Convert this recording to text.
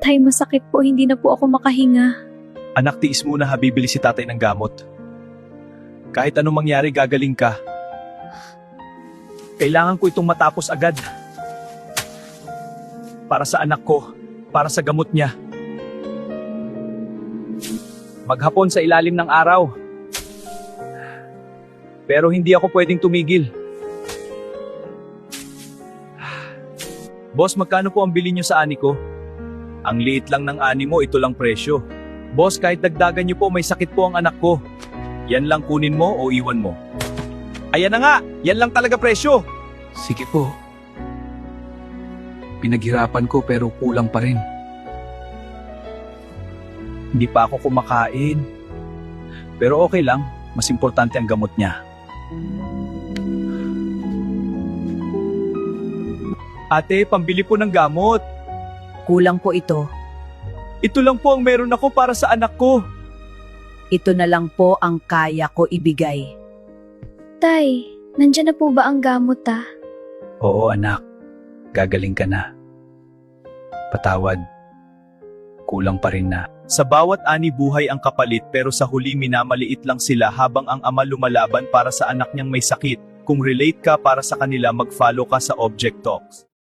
Tay, masakit po, hindi na po ako makahinga. Anak, tiis muna ha, bibili si tatay ng gamot. Kahit anong mangyari, gagaling ka. Kailangan ko itong matapos agad. Para sa anak ko, para sa gamot niya. Maghapon sa ilalim ng araw. Pero hindi ako pwedeng tumigil. Boss, magkano po ang bili niyo sa ani ko? Ang liit lang ng ani mo, ito lang presyo. Boss, kahit dagdagan niyo po, may sakit po ang anak ko. Yan lang kunin mo o iwan mo? Ayan na nga, yan lang talaga presyo. Sige po. Pinaghirapan ko pero kulang pa rin. Hindi pa ako kumakain. Pero okay lang, mas importante ang gamot niya. Ate, pambili po ng gamot. Kulang po ito. Ito lang po ang meron ako para sa anak ko. Ito na lang po ang kaya ko ibigay. Tay, nandyan na po ba ang gamot Oo anak, gagaling ka na. Patawad, kulang pa rin na. Sa bawat ani buhay ang kapalit pero sa huli minamaliit lang sila habang ang ama lumalaban para sa anak niyang may sakit. Kung relate ka para sa kanila, mag-follow ka sa Object Talks.